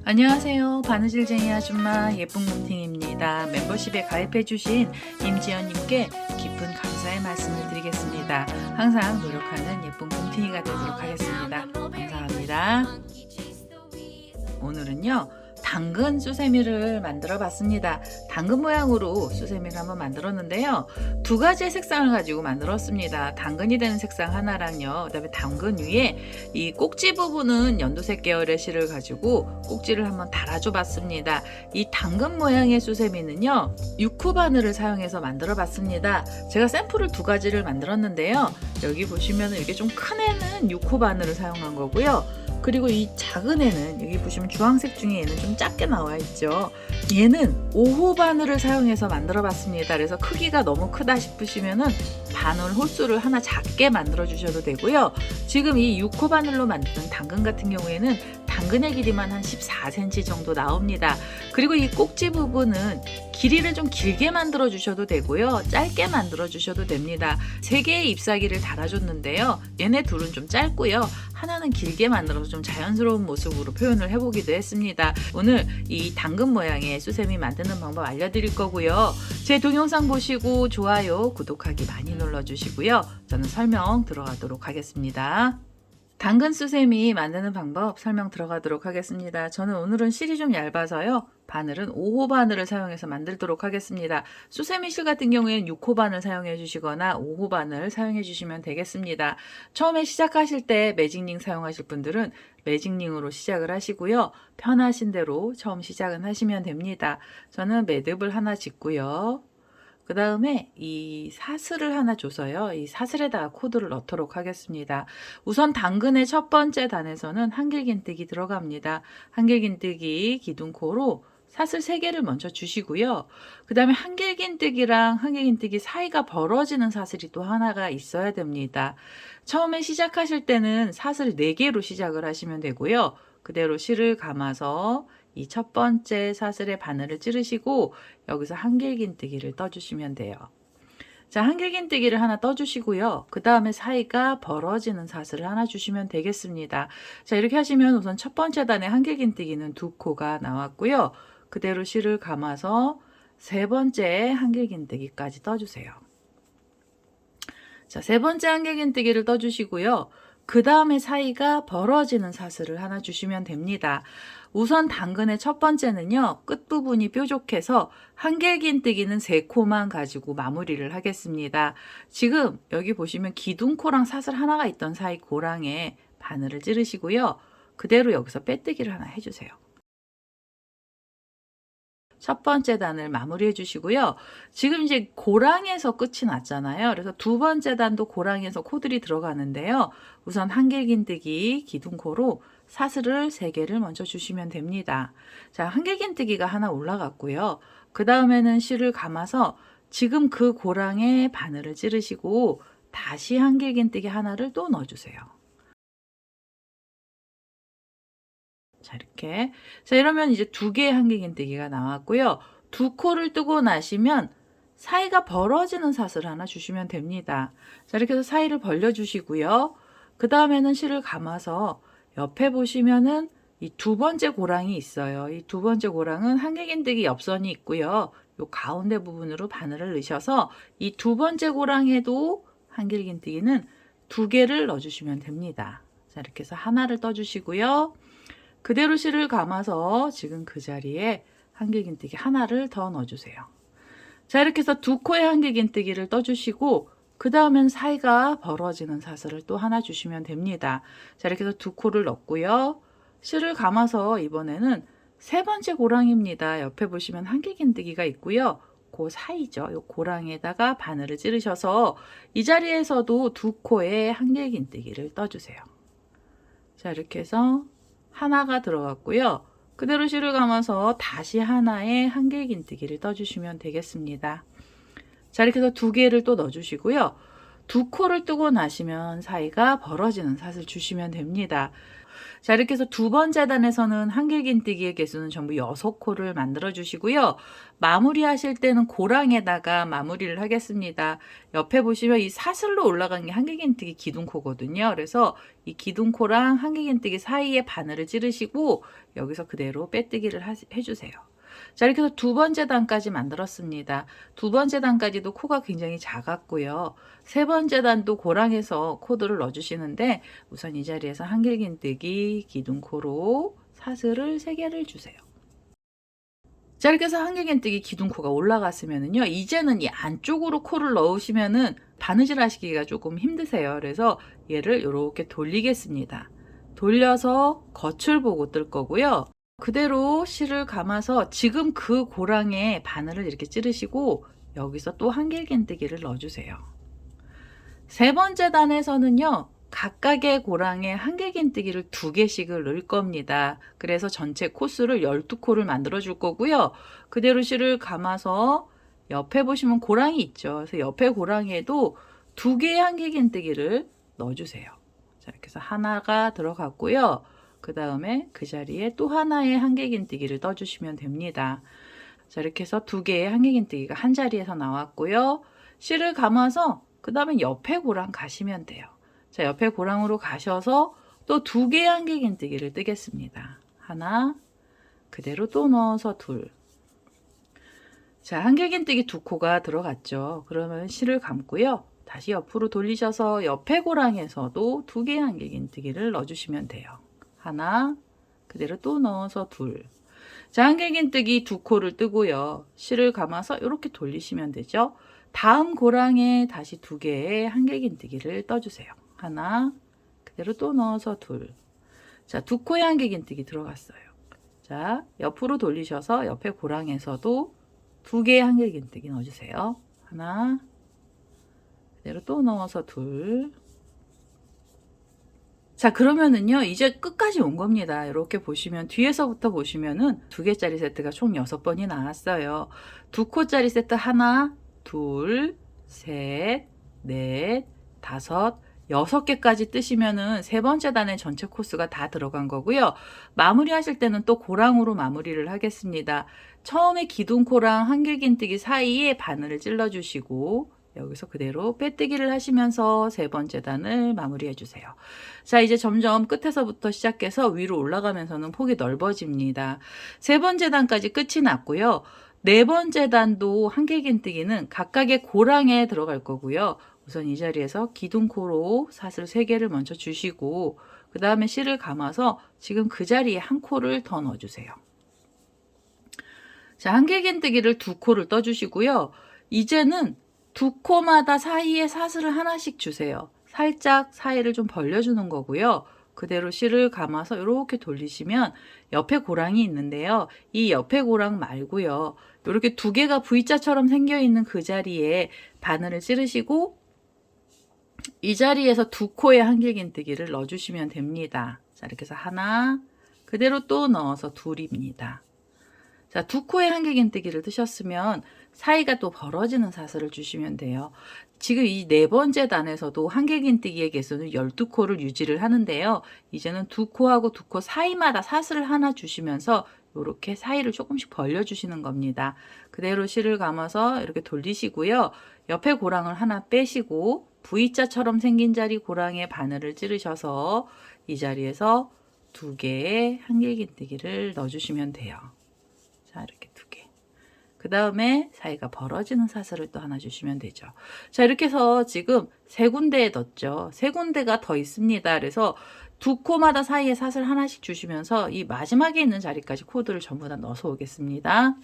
안녕하세요. 바느질쟁이 아줌마 예쁜 곰팅입니다. 멤버십에 가입해주신 임지연님께 깊은 감사의 말씀을 드리겠습니다. 항상 노력하는 예쁜 곰팅이가 되도록 하겠습니다. 감사합니다. 오늘은요, 당근 수세미를 만들어 봤습니다. 당근 모양으로 수세미를 한번 만들었는데요. 두 가지의 색상을 가지고 만들었습니다. 당근이 되는 색상 하나랑요, 그 다음에 당근 위에 이 꼭지 부분은 연두색 계열의 실을 가지고 꼭지를 한번 달아줘 봤습니다. 이 당근 모양의 수세미는요, 6호 바늘을 사용해서 만들어 봤습니다. 제가 샘플을 두 가지를 만들었는데요. 여기 보시면 이렇게 좀 큰 애는 6호 바늘을 사용한 거고요. 그리고 이 작은 애는 여기 보시면 주황색 중에 얘는 좀 작게 나와 있죠. 얘는 5호 바늘을 사용해서 만들어 봤습니다. 그래서 크기가 너무 크다 싶으시면은 바늘 홀수를 하나 작게 만들어 주셔도 되고요. 지금 이 6호 바늘로 만드는 당근 같은 경우에는 당근의 길이만 한 14cm 정도 나옵니다. 그리고 이 꼭지 부분은 길이를 좀 길게 만들어 주셔도 되고요. 짧게 만들어 주셔도 됩니다. 3개의 잎사귀를 달아줬는데요. 얘네 둘은 좀 짧고요. 하나는 길게 만들어서 좀 자연스러운 모습으로 표현을 해보기도 했습니다. 오늘 이 당근 모양의 수세미 만드는 방법 알려드릴 거고요. 제 동영상 보시고 좋아요, 구독하기 많이 눌러주시고요. 저는 설명 들어가도록 하겠습니다. 당근 수세미 만드는 방법 설명 들어가도록 하겠습니다. 저는 오늘은 실이 좀 얇아서요. 바늘은 5호 바늘을 사용해서 만들도록 하겠습니다. 수세미 실 같은 경우에는 6호 바늘 사용해 주시거나 5호 바늘 사용해 주시면 되겠습니다. 처음에 시작하실 때 매직링 사용하실 분들은 매직링으로 시작을 하시고요. 편하신 대로 처음 시작은 하시면 됩니다. 저는 매듭을 하나 짓고요. 그 다음에 이 사슬을 하나 줘서요. 이 사슬에다가 코드를 넣도록 하겠습니다. 우선 당근의 첫 번째 단에서는 한길긴뜨기 들어갑니다. 한길긴뜨기 기둥코로 사슬 3개를 먼저 주시고요. 그 다음에 한길긴뜨기랑 한길긴뜨기 사이가 벌어지는 사슬이 또 하나가 있어야 됩니다. 처음에 시작하실 때는 사슬 4개로 시작을 하시면 되고요. 그대로 실을 감아서 이 첫 번째 사슬의 바늘을 찌르시고 여기서 한길긴뜨기를 떠주시면 돼요. 자, 한길긴뜨기를 하나 떠주시고요. 그 다음에 사이가 벌어지는 사슬을 하나 주시면 되겠습니다. 자, 이렇게 하시면 우선 첫 번째 단의 한길긴뜨기는 2코가 나왔고요. 그대로 실을 감아서 세 번째 한길긴뜨기까지 떠주세요. 자, 세 번째 한길긴뜨기를 떠주시고요. 그 다음에 사이가 벌어지는 사슬을 하나 주시면 됩니다. 우선 당근의 첫 번째는요, 끝부분이 뾰족해서 한길긴뜨기는 3코만 가지고 마무리를 하겠습니다. 지금 여기 보시면 기둥코랑 사슬 하나가 있던 사이 고랑에 바늘을 찌르시고요. 그대로 여기서 빼뜨기를 하나 해주세요. 첫 번째 단을 마무리해 주시고요. 지금 이제 고랑에서 끝이 났잖아요. 그래서 두 번째 단도 고랑에서 코들이 들어가는데요. 우선 한길긴뜨기 기둥코로 사슬을 3개를 먼저 주시면 됩니다. 자, 한길긴뜨기가 하나 올라갔고요. 그 다음에는 실을 감아서 지금 그 고랑에 바늘을 찌르시고 다시 한길긴뜨기 하나를 또 넣어주세요. 자, 이렇게. 자, 이러면 이제 2개의 한길긴뜨기가 나왔고요. 2코를 뜨고 나시면 사이가 벌어지는 사슬 하나 주시면 됩니다. 자, 이렇게 해서 사이를 벌려 주시고요. 그 다음에는 실을 감아서 옆에 보시면은 이 두 번째 고랑이 있어요. 이 두 번째 고랑은 한길긴뜨기 옆선이 있고요. 요 가운데 부분으로 바늘을 넣으셔서 이 두 번째 고랑에도 한길긴뜨기는 2개를 넣어주시면 됩니다. 자, 이렇게 해서 하나를 떠주시고요. 그대로 실을 감아서 지금 그 자리에 한길긴뜨기 하나를 더 넣어주세요. 자, 이렇게 해서 2코의 한길긴뜨기를 떠주시고 그 다음엔 사이가 벌어지는 사슬을 또 하나 주시면 됩니다. 자, 이렇게 해서 2코를 넣고요. 실을 감아서 이번에는 세 번째 고랑입니다. 옆에 보시면 한길긴뜨기가 있고요. 그 사이죠. 이 고랑에다가 바늘을 찌르셔서 이 자리에서도 2코의 한길긴뜨기를 떠주세요. 자, 이렇게 해서 하나가 들어갔고요. 그대로 실을 감아서 다시 하나의 한길긴뜨기를 떠주시면 되겠습니다. 자, 이렇게 해서 2개를 또 넣어주시고요. 2코를 뜨고 나시면 사이가 벌어지는 사슬 주시면 됩니다. 자, 이렇게 해서 두 번째 단에서는 한길긴뜨기의 개수는 전부 6코를 만들어 주시고요. 마무리하실 때는 고랑에다가 마무리를 하겠습니다. 옆에 보시면 이 사슬로 올라간 게 한길긴뜨기 기둥코거든요. 그래서 이 기둥코랑 한길긴뜨기 사이에 바늘을 찌르시고 여기서 그대로 빼뜨기를 해주세요. 자, 이렇게 해서 두 번째 단까지 만들었습니다. 두 번째 단까지도 코가 굉장히 작았고요. 세 번째 단도 고랑에서 코드를 넣어주시는데 우선 이 자리에서 한길긴뜨기 기둥코로 사슬을 3개를 주세요. 자, 이렇게 해서 한길긴뜨기 기둥코가 올라갔으면은요, 이제는 이 안쪽으로 코를 넣으시면은 바느질 하시기가 조금 힘드세요. 그래서 얘를 이렇게 돌리겠습니다. 돌려서 겉을 보고 뜰 거고요. 그대로 실을 감아서 지금 그 고랑에 바늘을 이렇게 찌르시고 여기서 또 한길긴뜨기를 넣어주세요. 세 번째 단에서는요, 각각의 고랑에 한길긴뜨기를 2개씩을 넣을 겁니다. 그래서 전체 코수를 12코를 만들어 줄 거고요. 그대로 실을 감아서 옆에 보시면 고랑이 있죠. 그래서 옆에 고랑에도 2개의 한길긴뜨기를 넣어주세요. 자, 이렇게 해서 하나가 들어갔고요. 그 다음에 그 자리에 또 하나의 한길긴뜨기를 떠주시면 됩니다. 자, 이렇게 해서 2개의 한길긴뜨기가 한 자리에서 나왔고요. 실을 감아서 그 다음에 옆에 고랑 가시면 돼요. 자, 옆에 고랑으로 가셔서 또 2개의 한길긴뜨기를 뜨겠습니다. 하나, 그대로 또 넣어서 둘. 자, 한길긴뜨기 2코가 들어갔죠. 그러면 실을 감고요. 다시 옆으로 돌리셔서 옆에 고랑에서도 2개의 한길긴뜨기를 넣어주시면 돼요. 하나, 그대로 또 넣어서 둘. 자, 한길긴뜨기 2코를 뜨고요. 실을 감아서 이렇게 돌리시면 되죠. 다음 고랑에 다시 2개의 한길긴뜨기를 떠주세요. 하나, 그대로 또 넣어서 둘. 자, 2코의 한길긴뜨기 들어갔어요. 자, 옆으로 돌리셔서 옆에 고랑에서도 2개의 한길긴뜨기 넣어주세요. 하나, 그대로 또 넣어서 둘. 자, 그러면은요, 이제 끝까지 온 겁니다. 이렇게 보시면, 뒤에서부터 보시면은 2개짜리 세트가 총 6번이 나왔어요. 2코짜리 세트 하나, 둘, 셋, 넷, 다섯, 6개까지 뜨시면은 세 번째 단의 전체 코스가 다 들어간 거고요. 마무리 하실 때는 또 고랑으로 마무리를 하겠습니다. 처음에 기둥코랑 한길긴뜨기 사이에 바늘을 찔러 주시고 여기서 그대로 빼뜨기를 하시면서 세 번째 단을 마무리해 주세요. 자, 이제 점점 끝에서부터 시작해서 위로 올라가면서는 폭이 넓어집니다. 세 번째 단까지 끝이 났고요. 네 번째 단도 한길긴뜨기는 각각의 고랑에 들어갈 거고요. 우선 이 자리에서 기둥코로 사슬 3개를 먼저 주시고 그 다음에 실을 감아서 지금 그 자리에 한 코를 더 넣어주세요. 자, 한길긴뜨기를 2코를 떠주시고요. 이제는 2코마다 사이에 사슬을 하나씩 주세요. 살짝 사이를 좀 벌려주는 거고요. 그대로 실을 감아서 이렇게 돌리시면 옆에 고랑이 있는데요. 이 옆에 고랑 말고요. 이렇게 2개가 V자처럼 생겨 있는 그 자리에 바늘을 찌르시고 이 자리에서 2코의 한길긴뜨기를 넣어주시면 됩니다. 자, 이렇게 해서 하나, 그대로 또 넣어서 둘입니다. 자, 2코의 한길긴뜨기를 뜨셨으면 사이가 또 벌어지는 사슬을 주시면 돼요. 지금 이 네 번째 단에서도 한길긴뜨기의 개수는 12코를 유지를 하는데요. 이제는 2코하고 2코 사이마다 사슬을 하나 주시면서 이렇게 사이를 조금씩 벌려주시는 겁니다. 그대로 실을 감아서 이렇게 돌리시고요. 옆에 고랑을 하나 빼시고 V자처럼 생긴 자리 고랑에 바늘을 찌르셔서 이 자리에서 2개의 한길긴뜨기를 넣어주시면 돼요. 자, 이렇게 2개. 그 다음에 사이가 벌어지는 사슬을 또 하나 주시면 되죠. 자, 이렇게 해서 지금 3군데에 넣었죠. 3군데가 더 있습니다. 그래서 2코마다 사이에 사슬 하나씩 주시면서 이 마지막에 있는 자리까지 코드를 전부 다 넣어서 오겠습니다.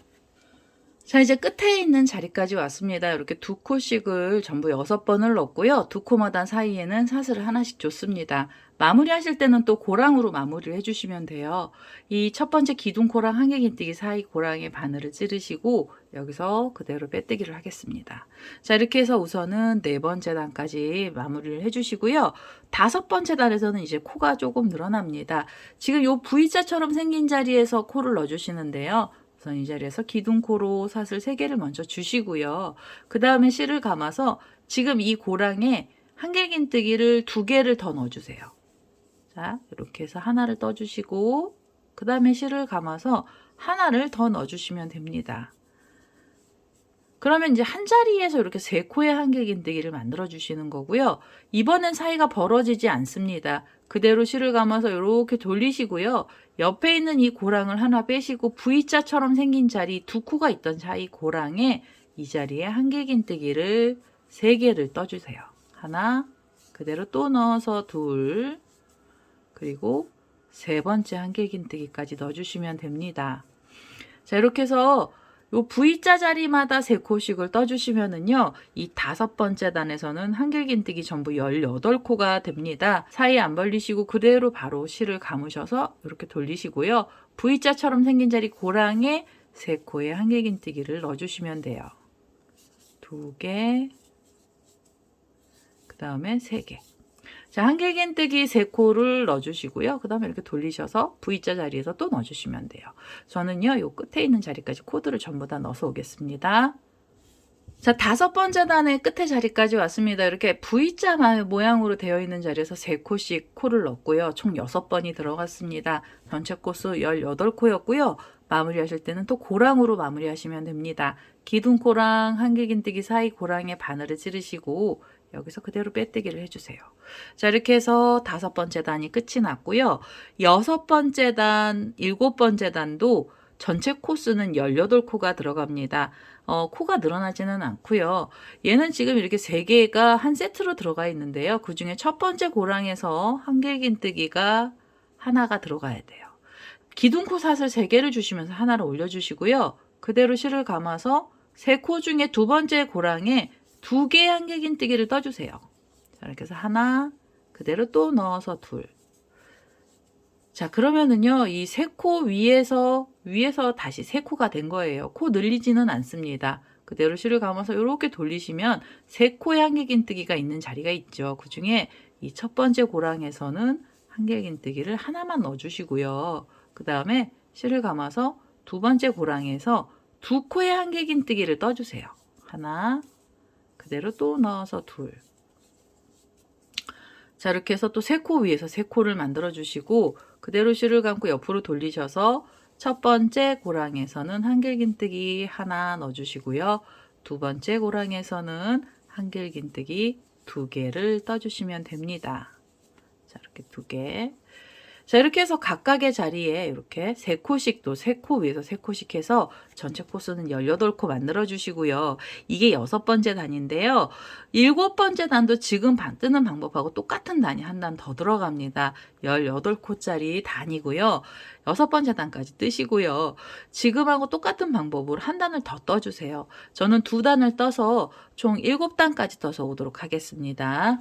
자, 이제 끝에 있는 자리까지 왔습니다. 이렇게 2코씩을 전부 6번을 넣었고요. 2코마다 사이에는 사슬을 하나씩 줬습니다. 마무리 하실 때는 또 고랑으로 마무리를 해주시면 돼요. 이 첫 번째 기둥코랑 한길긴뜨기 사이 고랑에 바늘을 찌르시고 여기서 그대로 빼뜨기를 하겠습니다. 자, 이렇게 해서 우선은 네 번째 단까지 마무리를 해주시고요. 다섯 번째 단에서는 이제 코가 조금 늘어납니다. 지금 요 V자처럼 생긴 자리에서 코를 넣어주시는데요. 우선 이 자리에서 기둥코로 사슬 3개를 먼저 주시고요. 그 다음에 실을 감아서 지금 이 고랑에 한길긴뜨기를 2개를 더 넣어주세요. 자, 이렇게 해서 하나를 떠주시고 그 다음에 실을 감아서 하나를 더 넣어주시면 됩니다. 그러면 이제 한 자리에서 이렇게 3코의 한길긴뜨기를 만들어 주시는 거고요. 이번엔 사이가 벌어지지 않습니다. 그대로 실을 감아서 이렇게 돌리시고요. 옆에 있는 이 고랑을 하나 빼시고 V자처럼 생긴 자리 2코가 있던 사이 고랑에 이 자리에 한길긴뜨기를 3개를 떠주세요. 하나, 그대로 또 넣어서 둘, 그리고 3번째 한길긴뜨기까지 넣어주시면 됩니다. 자, 이렇게 해서 요 V자 자리마다 3코씩을 떠주시면은요, 이 5번째 단에서는 한길긴뜨기 전부 18코가 됩니다. 사이 안 벌리시고 그대로 바로 실을 감으셔서 이렇게 돌리시고요. V자처럼 생긴 자리 고랑에 3코의 한길긴뜨기를 넣어주시면 돼요. 2개, 그 다음에 3개. 자, 한길긴뜨기 3코를 넣어주시고요. 그 다음에 이렇게 돌리셔서 V자 자리에서 또 넣어주시면 돼요. 저는요, 요 끝에 있는 자리까지 코드를 전부 다 넣어서 오겠습니다. 자, 5번째 단의 끝에 자리까지 왔습니다. 이렇게 V자 모양으로 되어 있는 자리에서 3코씩 코를 넣었고요. 총 6번이 들어갔습니다. 전체 코수 18코였고요. 마무리하실 때는 또 고랑으로 마무리하시면 됩니다. 기둥코랑 한길긴뜨기 사이 고랑에 바늘을 찌르시고 여기서 그대로 빼뜨기를 해주세요. 자, 이렇게 해서 5번째 단이 끝이 났고요. 6번째 단, 7번째 단도 전체 코수는 18코가 들어갑니다. 코가 늘어나지는 않고요. 얘는 지금 이렇게 3개가 한 세트로 들어가 있는데요. 그 중에 첫 번째 고랑에서 한길긴뜨기가 하나가 들어가야 돼요. 기둥코 사슬 3개를 주시면서 하나를 올려주시고요. 그대로 실을 감아서 3코 중에 2번째 고랑에 2개의 한길긴뜨기를 떠주세요. 자, 이렇게 해서 하나, 그대로 또 넣어서 둘. 자, 그러면은요, 이 3코 위에서 다시 3코가 된 거예요. 코 늘리지는 않습니다. 그대로 실을 감아서 이렇게 돌리시면 3코의 한길긴뜨기가 있는 자리가 있죠. 그 중에 이 첫 번째 고랑에서는 한길긴뜨기를 하나만 넣어주시고요. 그 다음에 실을 감아서 2번째 고랑에서 2코의 한길긴뜨기를 떠주세요. 하나, 그대로 또 넣어서 둘. 자, 이렇게 해서 또 3코 위에서 3코를 만들어 주시고 그대로 실을 감고 옆으로 돌리셔서 첫 번째 고랑에서는 한길긴뜨기 하나 넣어 주시고요. 2번째 고랑에서는 한길긴뜨기 2개를 떠 주시면 됩니다. 자, 이렇게 2개. 자, 이렇게 해서 각각의 자리에 이렇게 3코씩 또 3코 위에서 3코씩 해서 전체 코수는 18코 만들어 주시고요. 이게 6번째 단인데요. 7번째 단도 지금 뜨는 방법하고 똑같은 단이 한 단 더 들어갑니다. 18코짜리 단이고요. 6번째 단까지 뜨시고요. 지금하고 똑같은 방법으로 한 단을 더 떠주세요. 저는 2단을 떠서 총 7단까지 떠서 오도록 하겠습니다.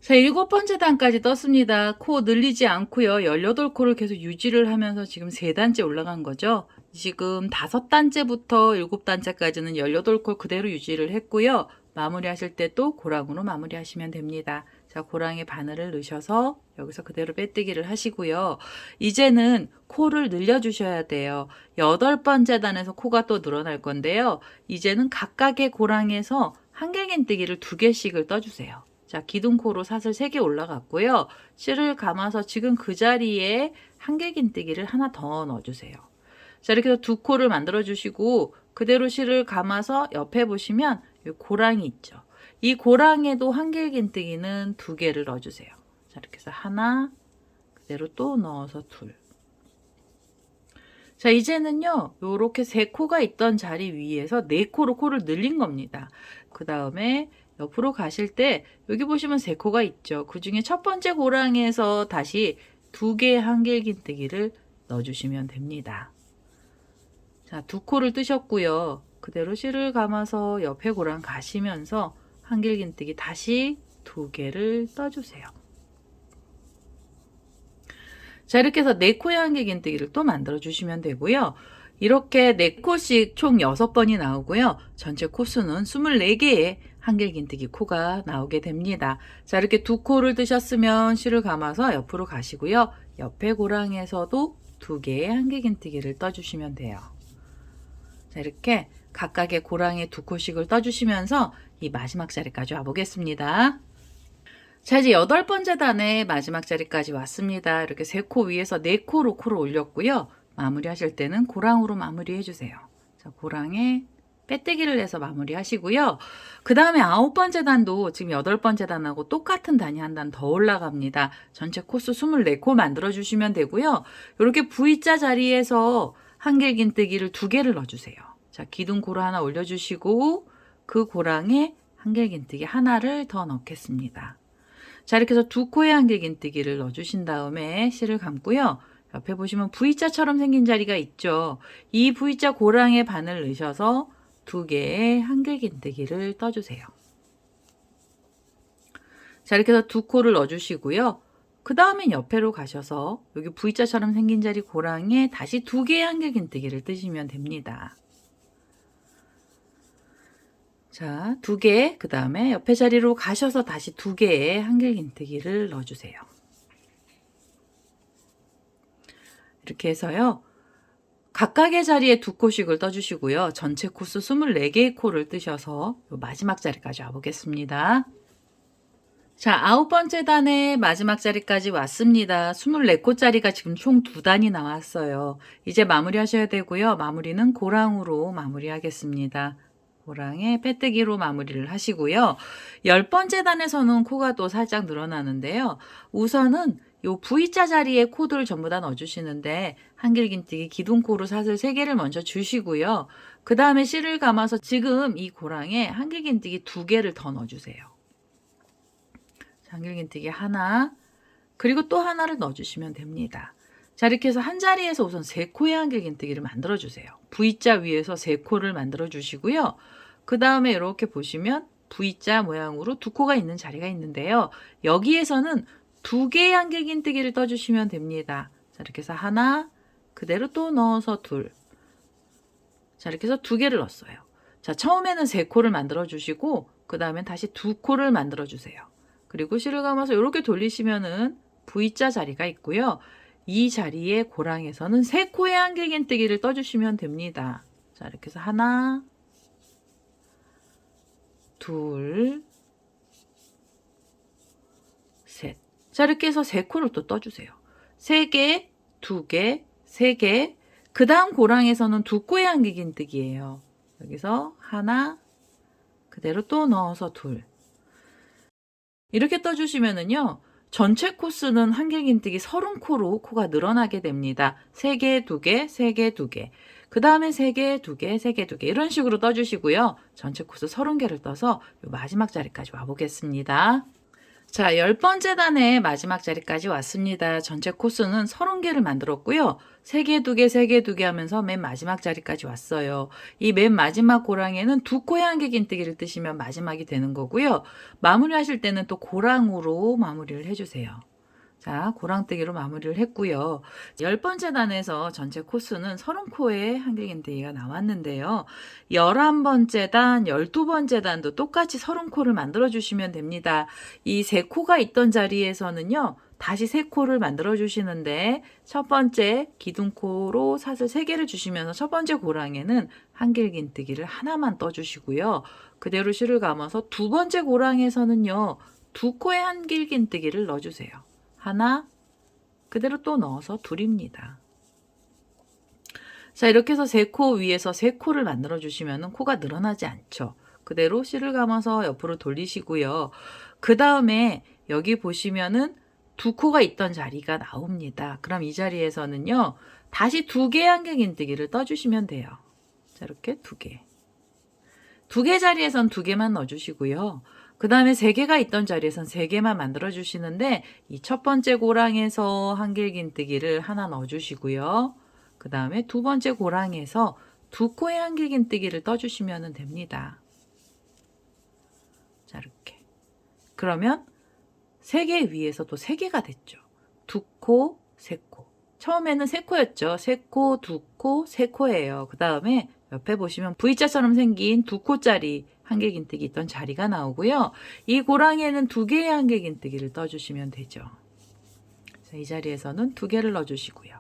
자, 7번째 단까지 떴습니다. 코 늘리지 않고요. 18코를 계속 유지를 하면서 지금 3단째 올라간 거죠. 지금 5단째부터 7단째까지는 18코 그대로 유지를 했고요. 마무리하실 때 또 고랑으로 마무리하시면 됩니다. 자, 고랑에 바늘을 넣으셔서 여기서 그대로 빼뜨기를 하시고요. 이제는 코를 늘려주셔야 돼요. 8번째 단에서 코가 또 늘어날 건데요. 이제는 각각의 고랑에서 한길긴뜨기를 2개씩을 떠주세요. 자, 기둥코로 사슬 3개 올라갔고요. 실을 감아서 지금 그 자리에 한길긴뜨기를 하나 더 넣어주세요. 자, 이렇게 해서 2코를 만들어 주시고 그대로 실을 감아서 옆에 보시면 이 고랑이 있죠. 이 고랑에도 한길긴뜨기는 2개를 넣어주세요. 자, 이렇게 해서 하나, 그대로 또 넣어서 둘. 자, 이제는요, 요렇게 3코가 있던 자리 위에서 4코로 코를 늘린 겁니다. 그 다음에 옆으로 가실 때 여기 보시면 3코가 있죠. 그 중에 첫 번째 고랑에서 다시 2개의 한길긴뜨기를 넣어주시면 됩니다. 자, 2코를 뜨셨고요. 그대로 실을 감아서 옆에 고랑 가시면서 한길긴뜨기 다시 2개를 떠주세요. 자, 이렇게 해서 4코의 한길긴뜨기를 또 만들어 주시면 되고요. 이렇게 4코씩 총 6번이 나오고요. 전체 코수는 24개의 한길긴뜨기 코가 나오게 됩니다. 자, 이렇게 2코를 뜨셨으면 실을 감아서 옆으로 가시고요. 옆에 고랑에서도 2개의 한길긴뜨기를 떠주시면 돼요. 자, 이렇게 각각의 고랑에 2코씩을 떠주시면서 이 마지막 자리까지 와보겠습니다. 자, 이제 8번째 단의 마지막 자리까지 왔습니다. 이렇게 3코 위에서 4코로 코를 올렸고요. 마무리하실 때는 고랑으로 마무리해 주세요. 자, 고랑에 빼뜨기를 해서 마무리 하시고요. 그 다음에 9번째 단도 지금 8번째 단하고 똑같은 단이 한 단 더 올라갑니다. 전체 코스 24코 만들어 주시면 되고요. 이렇게 V자 자리에서 한길긴뜨기를 2개를 넣어주세요. 자, 기둥코를 하나 올려주시고 그 고랑에 한길긴뜨기 하나를 더 넣겠습니다. 자, 이렇게 해서 2코의 한길긴뜨기를 넣어주신 다음에 실을 감고요. 옆에 보시면 V자처럼 생긴 자리가 있죠. 이 V자 고랑에 바늘 넣으셔서 2개의 한길긴뜨기를 떠주세요. 자, 이렇게 해서 2코를 넣어주시고요. 그 다음엔 옆에로 가셔서 여기 V자처럼 생긴 자리 고랑에 다시 2개의 한길긴뜨기를 뜨시면 됩니다. 자, 2개, 그 다음에 옆에 자리로 가셔서 다시 2개의 한길긴뜨기를 넣어주세요. 이렇게 해서요. 각각의 자리에 2코씩을 떠주시고요. 전체 코스 24개의 코를 뜨셔서 마지막 자리까지 와보겠습니다. 자, 9번째 단의 마지막 자리까지 왔습니다. 24코짜리가 지금 총 2단이 나왔어요. 이제 마무리 하셔야 되고요. 마무리는 고랑으로 마무리하겠습니다. 고랑에 빼뜨기로 마무리를 하시고요. 10번째 단에서는 코가 또 살짝 늘어나는데요. 우선은 요 V자 자리에 코드를 전부 다 넣어주시는데 한길긴뜨기 기둥코로 사슬 3개를 먼저 주시고요. 그 다음에 실을 감아서 지금 이 고랑에 한길긴뜨기 2개를 더 넣어주세요. 한길긴뜨기 하나, 그리고 또 하나를 넣어주시면 됩니다. 자, 이렇게 해서 한 자리에서 우선 3코의 한길긴뜨기를 만들어주세요. V자 위에서 3코를 만들어주시고요. 그 다음에 이렇게 보시면 V자 모양으로 2코가 있는 자리가 있는데요. 여기에서는 2개의 한길긴뜨기를 떠주시면 됩니다. 자, 이렇게 해서 하나, 그대로 또 넣어서 둘. 자, 이렇게 해서 2개를 넣었어요. 자, 처음에는 3코를 만들어주시고 그 다음에 다시 2코를 만들어주세요. 그리고 실을 감아서 이렇게 돌리시면은 V자 자리가 있고요. 이 자리에 고랑에서는 3코의 한길긴뜨기를 떠주시면 됩니다. 자, 이렇게 해서 하나, 둘, 셋. 자, 이렇게 해서 3코를 또 떠주세요. 3개, 2개, 3개. 그 다음 고랑에서는 2코의 한길긴뜨기예요. 여기서 하나, 그대로 또 넣어서 둘. 이렇게 떠주시면은요. 전체 코스는 한길긴뜨기 30코로 코가 늘어나게 됩니다. 3개, 2개, 3개, 2개. 그 다음에 3개, 2개, 3개, 2개. 이런 식으로 떠주시고요. 전체 코스 30개를 떠서 마지막 자리까지 와보겠습니다. 자, 10번째 단의 마지막 자리까지 왔습니다. 전체 코스는 30개를 만들었고요. 3개, 2개, 3개, 2개 하면서 맨 마지막 자리까지 왔어요. 이 맨 마지막 고랑에는 2코의 한길긴뜨기를 뜨시면 마지막이 되는 거고요. 마무리 하실 때는 또 고랑으로 마무리를 해주세요. 자, 고랑뜨기로 마무리를 했고요. 10번째 단에서 전체 코스는 30코의 한길긴뜨기가 나왔는데요. 11번째 단, 12번째 단도 똑같이 30코를 만들어주시면 됩니다. 이 3코가 있던 자리에서는요. 다시 3코를 만들어주시는데 첫 번째 기둥코로 사슬 3개를 주시면서 첫 번째 고랑에는 한길긴뜨기를 하나만 떠주시고요. 그대로 실을 감아서 두 번째 고랑에서는요. 2코의 한길긴뜨기를 넣어주세요. 하나, 그대로 또 넣어서 둘입니다. 자, 이렇게 해서 3코 위에서 3코를 만들어 주시면 코가 늘어나지 않죠. 그대로 실을 감아서 옆으로 돌리시고요. 그 다음에 여기 보시면은 2코가 있던 자리가 나옵니다. 그럼 이 자리에서는요. 다시 2개의 한길긴뜨기를 떠주시면 돼요. 자, 이렇게 2개. 2개 자리에선 2개만 넣어주시고요. 그 다음에 3개가 있던 자리에선 3개만 만들어 주시는데 이 첫 번째 고랑에서 한길긴뜨기를 하나 넣어 주시고요. 그 다음에 두 번째 고랑에서 2코의 한길긴뜨기를 떠주시면 됩니다. 자, 이렇게. 그러면 3개 위에서 또 3개가 됐죠. 2코, 3코. 처음에는 3코였죠. 3코, 2코, 3코예요. 그 다음에 옆에 보시면 V자처럼 생긴 2코짜리 한길긴뜨기 있던 자리가 나오고요. 이 고랑에는 2개의 한길긴뜨기를 떠주시면 되죠. 자, 이 자리에서는 2개를 넣어주시고요.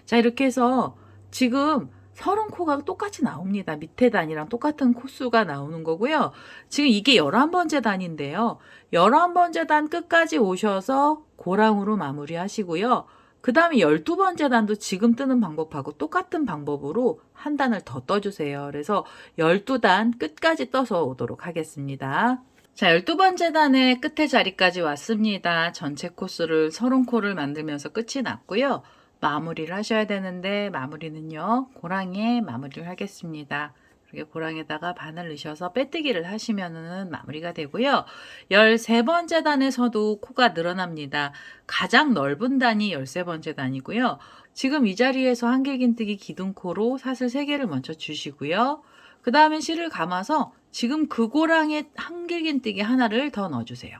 자, 이렇게 해서 지금 서른 코가 똑같이 나옵니다. 밑에 단이랑 똑같은 코수가 나오는 거고요. 지금 이게 11번째 단인데요. 11번째 단 끝까지 오셔서 고랑으로 마무리하시고요. 그 다음에 12번째 단도 지금 뜨는 방법하고 똑같은 방법으로 한 단을 더 떠주세요. 그래서 12단 끝까지 떠서 오도록 하겠습니다. 자, 12번째 단의 끝에 자리까지 왔습니다. 전체 코스를 30코를 만들면서 끝이 났고요. 마무리를 하셔야 되는데 마무리는요, 고랑에 마무리를 하겠습니다. 이렇게 고랑에다가 바늘 넣으셔서 빼뜨기를 하시면은 마무리가 되고요. 13번째 단에서도 코가 늘어납니다. 가장 넓은 단이 13번째 단이고요. 지금 이 자리에서 한길긴뜨기 기둥코로 사슬 3개를 먼저 주시고요. 그 다음에 실을 감아서 지금 그 고랑에 한길긴뜨기 하나를 더 넣어주세요.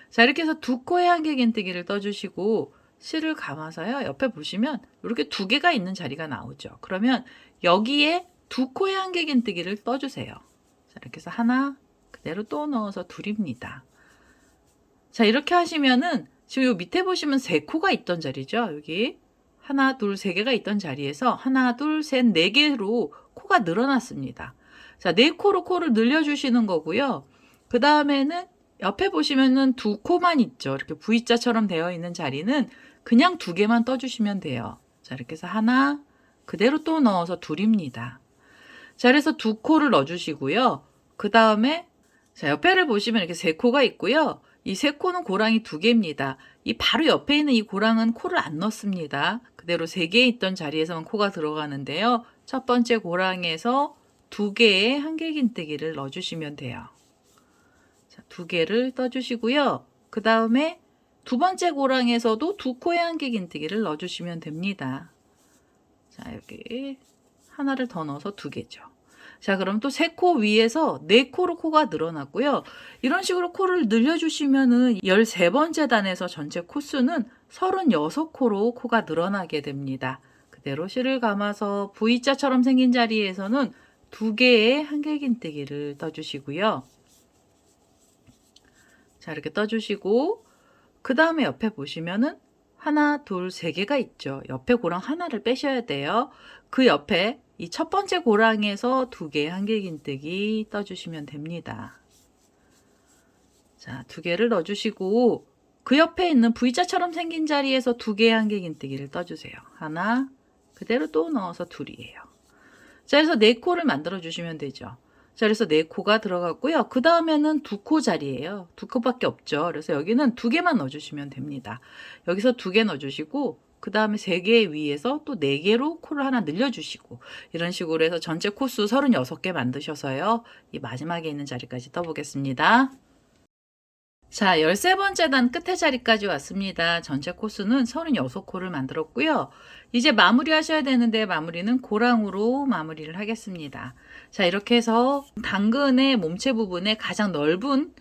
자, 이렇게 해서 두 코에 한길긴뜨기를 떠주시고 실을 감아서요. 옆에 보시면 이렇게 2개가 있는 자리가 나오죠. 그러면 여기에 두 코에 한길긴뜨기를 떠주세요. 자, 이렇게 해서 하나 그대로 또 넣어서 둘입니다. 자, 이렇게 하시면은 지금 요 밑에 보시면 3코가 있던 자리죠. 여기 하나, 둘, 3개가 있던 자리에서 하나, 둘, 셋, 4개로 코가 늘어났습니다. 자, 4코로 코를 늘려주시는 거고요. 그 다음에는 옆에 보시면은 2코만 있죠. 이렇게 V자처럼 되어 있는 자리는 그냥 2개만 떠주시면 돼요. 자, 이렇게 해서 하나, 그대로 또 넣어서 둘입니다. 자, 그래서 2코를 넣어주시고요. 그 다음에 자, 옆에를 보시면 이렇게 3코가 있고요. 이 3코는 고랑이 2개입니다. 이 바로 옆에 있는 이 고랑은 코를 안 넣습니다. 그대로 3개 있던 자리에서만 코가 들어가는데요. 첫 번째 고랑에서 2개의 한길긴뜨기를 넣어주시면 돼요. 자, 2개를 떠주시고요. 그 다음에 두 번째 고랑에서도 2코의 한길긴뜨기를 넣어주시면 됩니다. 자, 이렇게 하나를 더 넣어서 2개죠. 자, 그럼 또 3코 위에서 4코로 코가 늘어났고요. 이런 식으로 코를 늘려주시면은 13번째 단에서 전체 코수는 36코로 코가 늘어나게 됩니다. 그대로 실을 감아서 V자처럼 생긴 자리에서는 2개의 한길긴뜨기를 떠주시고요. 자, 이렇게 떠주시고 그 다음에 옆에 보시면은 하나, 둘, 3개가 있죠. 옆에 고랑 하나를 빼셔야 돼요. 그 옆에 이 첫 번째 고랑에서 2개의 한길긴뜨기 떠주시면 됩니다. 자, 2개를 넣어주시고 그 옆에 있는 V자처럼 생긴 자리에서 2개의 한길긴뜨기를 떠주세요. 하나, 그대로 또 넣어서 둘이에요. 자, 그래서 4코를 만들어 주시면 되죠. 자, 그래서 4코가 들어갔고요. 그 다음에는 2코 자리예요. 2코밖에 없죠. 그래서 여기는 2개만 넣어주시면 됩니다. 여기서 2개 넣어주시고 그 다음에 3개 위에서 또 4개로 코를 하나 늘려주시고 이런 식으로 해서 전체 코수 36개 만드셔서요. 이 마지막에 있는 자리까지 떠보겠습니다. 자, 13번째 단 끝에 자리까지 왔습니다. 전체 코스는 36코를 만들었고요. 이제 마무리 하셔야 되는데 마무리는 고랑으로 마무리를 하겠습니다. 자, 이렇게 해서 당근의 몸체 부분에 가장 넓은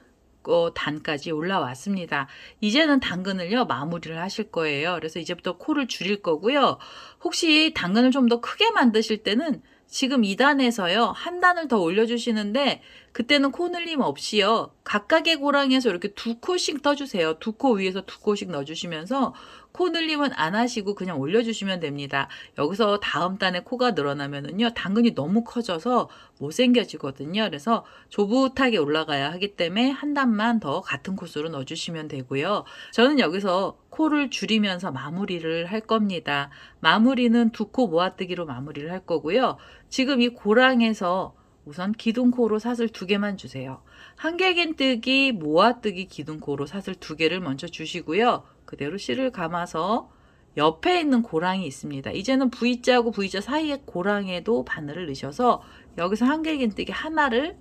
단까지 올라왔습니다. 이제는 당근을요 마무리를 하실 거예요. 그래서 이제부터 코를 줄일 거고요. 혹시 당근을 좀 더 크게 만드실 때는 지금 2단에서요 한 단을 더 올려주시는데 그때는 코 늘림 없이요 각각의 고랑에서 이렇게 2코씩 떠주세요. 2코 위에서 2코씩 넣어주시면서 코 늘림은 안 하시고 그냥 올려주시면 됩니다. 여기서 다음 단에 코가 늘어나면은요 당근이 너무 커져서 못생겨지거든요. 그래서 조붓하게 올라가야 하기 때문에 한 단만 더 같은 코스로 넣어주시면 되고요. 저는 여기서 코를 줄이면서 마무리를 할 겁니다. 마무리는 2코 모아뜨기로 마무리를 할 거고요. 지금 이 고랑에서 우선 기둥코로 사슬 2개만 주세요. 한길긴뜨기, 모아뜨기 기둥코로 사슬 2개를 먼저 주시고요. 그대로 실을 감아서 옆에 있는 고랑이 있습니다. 이제는 V자하고 V자 사이에 고랑에도 바늘을 넣으셔서 여기서 한길긴뜨기 하나를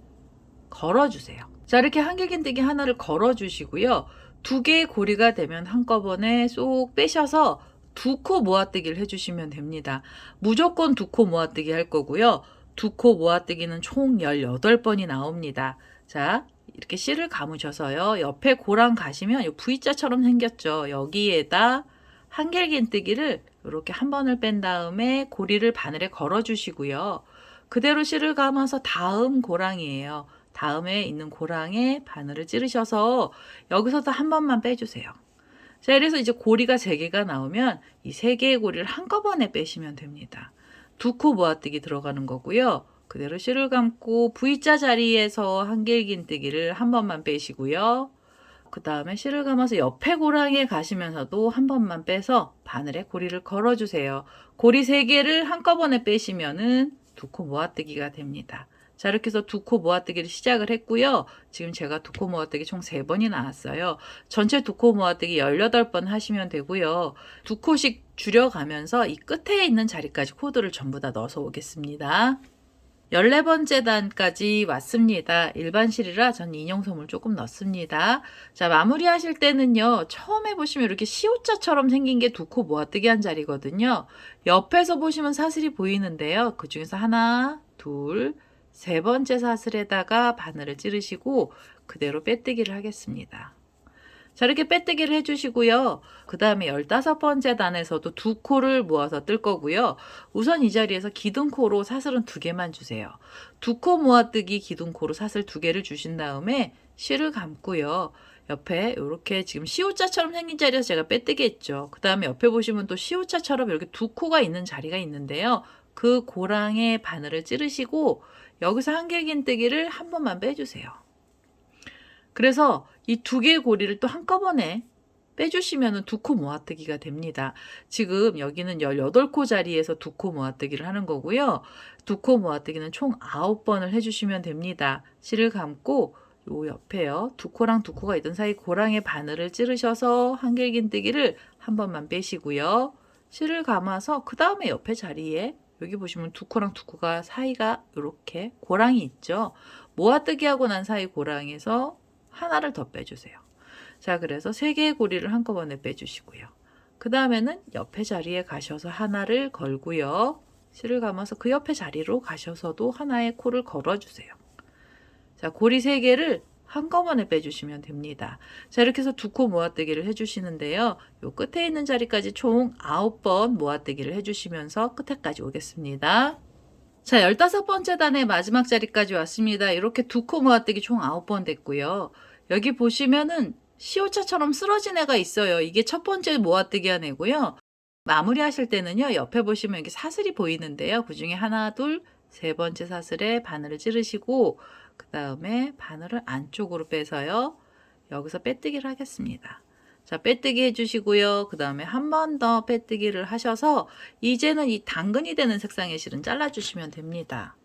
걸어주세요. 자, 이렇게 한길긴뜨기 하나를 걸어주시고요. 2개의 고리가 되면 한꺼번에 쏙 빼셔서 2코 모아뜨기를 해주시면 됩니다. 무조건 2코 모아뜨기 할 거고요. 2코 모아뜨기는 총 18번이 나옵니다. 자, 이렇게 실을 감으셔서요. 옆에 고랑 가시면 이 V자처럼 생겼죠. 여기에다 한길긴뜨기를 이렇게 한 번을 뺀 다음에 고리를 바늘에 걸어 주시고요. 그대로 실을 감아서 다음 고랑이에요. 다음에 있는 고랑에 바늘을 찌르셔서 여기서도 한 번만 빼주세요. 자, 그래서 이제 고리가 3개가 나오면 이 3개의 고리를 한꺼번에 빼시면 됩니다. 두 코 모아뜨기 들어가는 거고요. 그대로 실을 감고 V자 자리에서 한길긴뜨기를 한 번만 빼시고요. 그 다음에 실을 감아서 옆에 고랑에 가시면서도 한 번만 빼서 바늘에 고리를 걸어주세요. 고리 3개를 한꺼번에 빼시면은 두 코 모아뜨기가 됩니다. 자, 이렇게 해서 두 코 모아뜨기를 시작을 했고요. 지금 제가 두 코 모아뜨기 총 3번이 나왔어요. 전체 두 코 모아뜨기 18번 하시면 되고요. 두 코씩 줄여가면서 이 끝에 있는 자리까지 코드를 전부 다 넣어서 오겠습니다. 14번째 단까지 왔습니다. 일반 실이라 전 인형솜을 조금 넣습니다. 자, 마무리하실 때는요. 처음에 보시면 이렇게 시옷자처럼 생긴 게 두 코 모아뜨기 한 자리거든요. 옆에서 보시면 사슬이 보이는데요. 그 중에서 하나, 둘, 세 번째 사슬에다가 바늘을 찌르시고 그대로 빼뜨기를 하겠습니다. 자, 이렇게 빼뜨기를 해주시고요. 그 다음에 15번째 단에서도 두 코를 모아서 뜰 거고요. 우선 이 자리에서 기둥코로 사슬은 2개만 주세요. 두 코 모아뜨기 기둥코로 사슬 2개를 주신 다음에 실을 감고요. 옆에 이렇게 지금 시옷자처럼 생긴 자리에서 제가 빼뜨기 했죠. 그 다음에 옆에 보시면 또 시옷자처럼 이렇게 두 코가 있는 자리가 있는데요. 그 고랑에 바늘을 찌르시고 여기서 한길긴뜨기를 한 번만 빼주세요. 그래서 이 2개의 고리를 또 한꺼번에 빼주시면 두 코 모아뜨기가 됩니다. 지금 여기는 18코 자리에서 두 코 모아뜨기를 하는 거고요. 두 코 모아뜨기는 총 9번을 해주시면 됩니다. 실을 감고 요 옆에요. 두 코랑 두 코가 있던 사이 고랑에 바늘을 찌르셔서 한길긴뜨기를 한 번만 빼시고요. 실을 감아서 그 다음에 옆에 자리에 여기 보시면 두 코랑 두 코가 사이가 이렇게 고랑이 있죠. 모아뜨기 하고 난 사이 고랑에서 하나를 더 빼주세요. 자, 그래서 3개의 고리를 한꺼번에 빼주시고요. 그 다음에는 옆에 자리에 가셔서 하나를 걸고요. 실을 감아서 그 옆에 자리로 가셔서도 하나의 코를 걸어주세요. 자, 고리 3개를 한꺼번에 빼주시면 됩니다. 자, 이렇게 해서 두 코 모아뜨기를 해주시는데요. 요 끝에 있는 자리까지 총 9번 모아뜨기를 해주시면서 끝에까지 오겠습니다. 자, 15번째 단의 마지막 자리까지 왔습니다. 이렇게 두 코 모아뜨기 총 9번 됐고요. 여기 보시면은 시옷차처럼 쓰러진 애가 있어요. 이게 첫 번째 모아뜨기 한 애고요. 마무리 하실 때는요. 옆에 보시면 여기 사슬이 보이는데요. 그 중에 하나, 둘, 세 번째 사슬에 바늘을 찌르시고 그 다음에 바늘을 안쪽으로 빼서요. 여기서 빼뜨기를 하겠습니다. 자, 빼뜨기 해주시고요. 그 다음에 한 번 더 빼뜨기를 하셔서 이제는 이 당근이 되는 색상의 실은 잘라주시면 됩니다.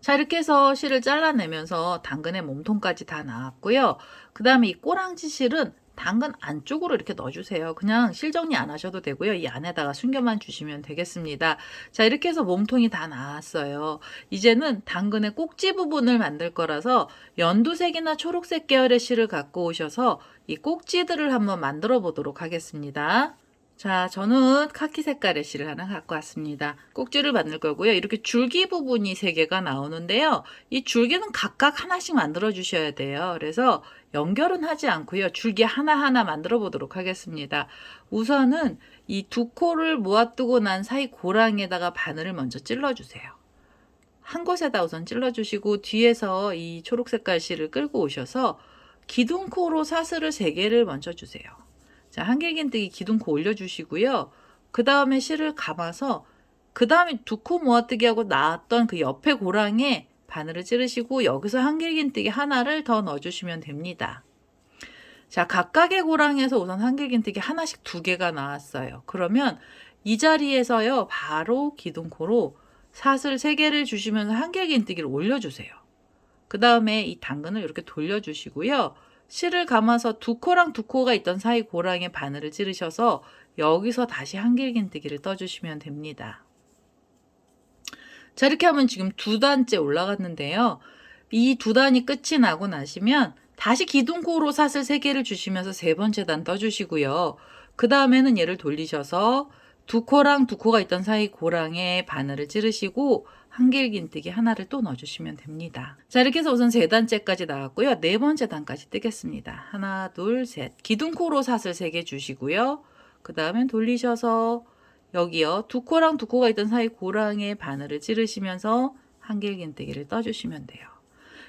자, 이렇게 해서 실을 잘라내면서 당근의 몸통까지 다 나왔고요. 그 다음에 이 꼬랑지 실은 당근 안쪽으로 이렇게 넣어주세요. 그냥 실 정리 안 하셔도 되고요. 이 안에다가 숨겨만 주시면 되겠습니다. 자, 이렇게 해서 몸통이 다 나왔어요. 이제는 당근의 꼭지 부분을 만들 거라서 연두색이나 초록색 계열의 실을 갖고 오셔서 이 꼭지들을 한번 만들어 보도록 하겠습니다. 자, 저는 카키 색깔의 실을 하나 갖고 왔습니다. 꼭지를 만들 거고요. 이렇게 줄기 부분이 3개가 나오는데요. 이 줄기는 각각 하나씩 만들어 주셔야 돼요. 그래서 연결은 하지 않고요. 줄기 하나하나 만들어 보도록 하겠습니다. 우선은 이 두 코를 모아뜨고 난 사이 고랑에다가 바늘을 먼저 찔러 주세요. 한 곳에다 우선 찔러 주시고 뒤에서 이 초록 색깔 실을 끌고 오셔서 기둥코로 사슬을 3개를 먼저 주세요. 자, 한길긴뜨기 기둥코 올려주시고요. 그 다음에 실을 감아서 그 다음에 두 코 모아뜨기 하고 나왔던 그 옆에 고랑에 바늘을 찌르시고 여기서 한길긴뜨기 하나를 더 넣어주시면 됩니다. 자, 각각의 고랑에서 우선 한길긴뜨기 하나씩 2개가 나왔어요. 그러면 이 자리에서요 바로 기둥코로 사슬 3개를 주시면서 한길긴뜨기를 올려주세요. 그 다음에 이 당근을 이렇게 돌려주시고요. 실을 감아서 두 코랑 두 코가 있던 사이 고랑에 바늘을 찌르셔서 여기서 다시 한길긴뜨기를 떠주시면 됩니다. 자, 이렇게 하면 지금 2단째 올라갔는데요. 이 2단이 끝이 나고 나시면 다시 기둥코로 사슬 3개를 주시면서 3번째 단 떠주시고요. 그 다음에는 얘를 돌리셔서 두 코랑 두 코가 있던 사이 고랑에 바늘을 찌르시고 한길긴뜨기 하나를 또 넣어주시면 됩니다. 자, 이렇게 해서 우선 3단째까지 나왔고요. 4번째 단까지 뜨겠습니다. 하나, 둘, 셋. 기둥코로 사슬 3개 주시고요. 그 다음엔 돌리셔서 여기요. 두 코랑 두 코가 있던 사이 고랑에 바늘을 한길긴뜨기를 떠주시면 돼요.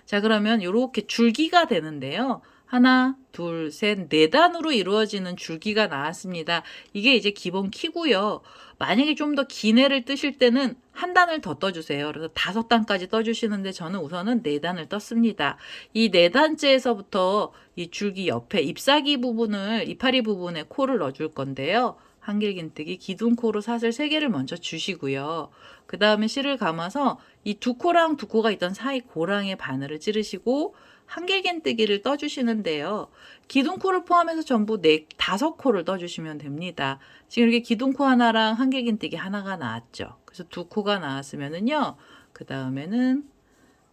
자, 그러면 이렇게 줄기가 되는데요. 하나, 둘, 셋, 네 단으로 이루어지는 줄기가 나왔습니다. 이게 이제 기본 키고요. 만약에 좀 더 긴 애를 뜨실 때는 한 단을 더 떠주세요. 그래서 5단까지 떠주시는데 저는 우선은 4단을 떴습니다. 이 4단째에서부터 이 줄기 옆에 잎사귀 부분을, 이파리 부분에 코를 넣어줄 건데요. 한길긴뜨기 기둥코로 사슬 3개를 먼저 주시고요. 그 다음에 실을 감아서 이 두 코랑 두 코가 있던 사이 고랑의 바늘을 찌르시고 한길긴뜨기를 떠주시는데요. 기둥코를 포함해서 전부 5코를 떠주시면 됩니다. 지금 이렇게 기둥코 하나랑 한길긴뜨기 하나가 나왔죠. 그래서 2코가 나왔으면은요. 그 다음에는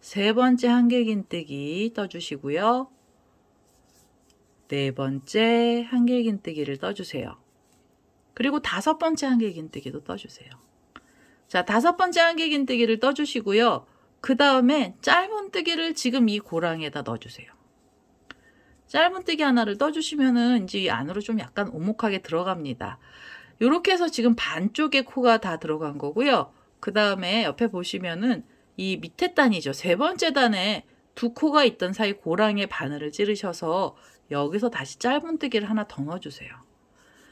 3번째 한길긴뜨기 떠주시고요. 4번째 한길긴뜨기를 떠주세요. 그리고 5번째 한길긴뜨기도 떠주세요. 자, 5번째 한길긴뜨기를 떠주시고요. 그 다음에 짧은뜨기를 지금 이 고랑에다 넣어주세요. 짧은뜨기 하나를 떠주시면은 이제 안으로 좀 약간 오목하게 들어갑니다. 이렇게 해서 지금 반쪽의 코가 다 들어간 거고요. 그 다음에 옆에 보시면은 이 밑에 단이죠. 3번째 단에 2코가 있던 사이 고랑의 바늘을 찌르셔서 여기서 다시 짧은뜨기를 하나 더 넣어주세요.